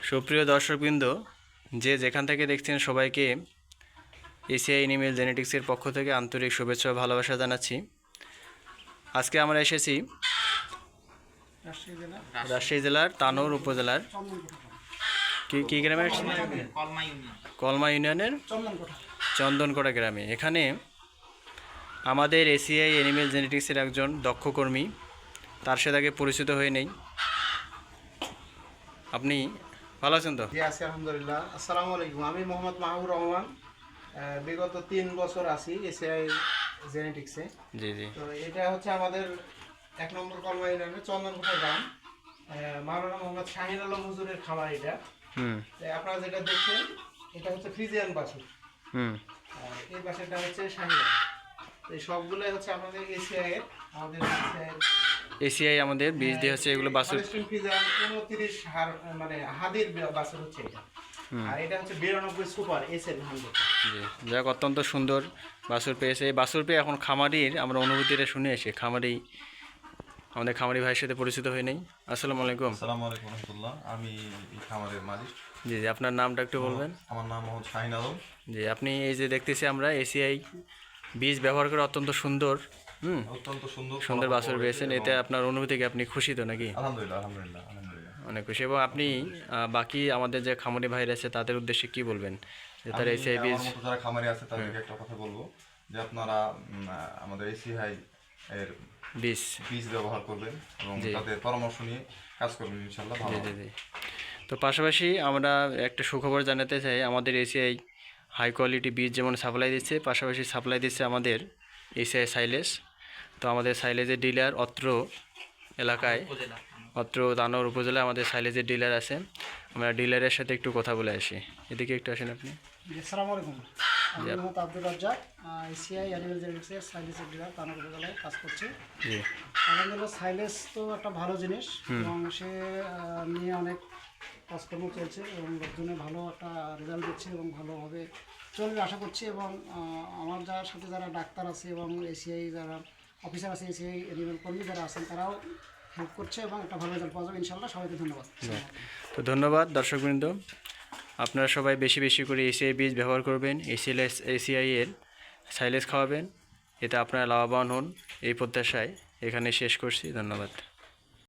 সুপ্রিয় দর্শকবৃন্দ, যে যেখান থেকে দেখছেন সবাইকে এসিআই এনিমেল জেনেটিক্সের পক্ষ থেকে আন্তরিক শুভেচ্ছা ও ভালোবাসা জানাচ্ছি। আজকে আমরা এসেছি রাজশাহী জেলার তানোর উপজেলার কি গ্রামে? কলমা ইউনিয়নের চন্দনকোটা গ্রামে। এখানে আমাদের এসিআই এনিমেল জেনেটিক্সের একজন দক্ষ কর্মী, তার সাথে আগে পরিচিত হয়ে নেই। আপনি ভালো আছেন তো? জি আছি আলহামদুলিল্লাহ। আসসালামু আলাইকুম। আমি মোহাম্মদ মাহবুর রহমান। বিগত 3 বছর আছি এসিআই জেনেটিক্সে। জি জি। তো এটা হচ্ছে আমাদের 1 নম্বর কলমা ইউনিয়নের চন্দনকোটা গ্রাম। মাওলানা মোহাম্মদ শাহিন আলম হুজুরের খামার এটা। আপনারা যেটা দেখছেন এটা হচ্ছে ফ্রিজিয়ান বাছুর। এই বাছুরটা হচ্ছে শাহিন। এই সবগুলোই হচ্ছে আমাদের এসিআই এর এসিআই আমাদের বীজ দিয়ে হচ্ছে এগুলো বাছুর। 29 মানে হাদির বাছুর হচ্ছে এটা। আর এটা হচ্ছে 92 সুপার এসএল 100। জি, যাক অত্যন্ত সুন্দর বাছুর পেয়েছে। এই বাছুর পেয়ে এখন খামারির আমরা অনুভূতিটা শুনে এসে আমাদের খামারি ভাইয়ের সাথে পরিচিত হয়ে নেই। আসসালামু আলাইকুম। আসসালামু আলাইকুম রাহমাতুল্লাহ। আমি এই খামারের মালিক। জি জি, আপনার নামটা একটু বলবেন? আমার নাম মোহাম্মদ শাহিন আলম। জি, আপনি এই যে দেখতেছি আমরা এসিআই বীজ ব্যবহার করে অত্যন্ত সুন্দর অত্যন্ত সুন্দর বাছুর পেয়েছেন। এতে আপনার অনুভূতি কি, আপনি খুশি তো নাকি? আলহামদুলিল্লাহ আলহামদুলিল্লাহ আলহামদুলিল্লাহ অনেক খুশি। এবং আপনি বাকি আমাদের যে খামারি ভাইরা আছে তাদের উদ্দেশ্যে কি বলবেন যে তারা এসিআই বীজ, আমার মতো যারা খামারি আছে তাদেরকে একটা কথা বলবো যে আপনারা আমাদের এসিআই এর বীজ ব্যবহার করবেন এবং তাদের পরামর্শ নিয়ে কাজ করবেন, ইনশাআল্লাহ ভালো হবে। জি। তো পাশাপাশি আমরা একটা সুখবর জানাতে চাই, আমাদের এসিআই হাই কোয়ালিটি বীজ যেমন সাপ্লাই দিচ্ছে, পাশাপাশি সাপ্লাই দিচ্ছে আমাদের এসিআই সাইলেজ। তো আমাদের সাইলেজের ডিলার অত্র এলাকায়, অত্র তানোর উপজেলায় আমাদের সাইলেজের ডিলার আছে। আমরা ডিলারের সাথে একটু কথা বলে আসি। এদিকে একটু আসেন আপনি। আসসালামু আলাইকুম। আমি মোহাম্মদ আব্দুর রাজ্জাক, এসিআই অ্যানিমেল জেনেটিক্সের সাইলেজের ডিলার তানোর উপজেলায় কাজ করছি। জি, আলহামদুলিল্লাহ সাইলেজ তো একটা ভালো জিনিস এবং সে নিয়ে অনেক কাজকর্ম চলছে এবং লোকজনে ভালো একটা রেজাল্ট দিচ্ছে এবং ভালোভাবে চলবে আশা করছি। এবং আমার যার সাথে যারা ডাক্তার আছে এবং এসিআই যারা অফিসার আছে, এসিআই অ্যানিমেল কর্মী যারা আছেন তারাও হেল্প করছে এবং একটা ভালো রেজাল্ট পাওয়া যাবে ইনশাআল্লাহ। সবাইকে ধন্যবাদ। তো ধন্যবাদ দর্শকবৃন্দ। আপনারা সবাই বেশি বেশি করে এসিআই বীজ ব্যবহার করবেন, এসিআই এর সাইলেজ খাওয়াবেন, এতে আপনারা লাভবান হন এই প্রত্যাশায় এখানে শেষ করছি। ধন্যবাদ।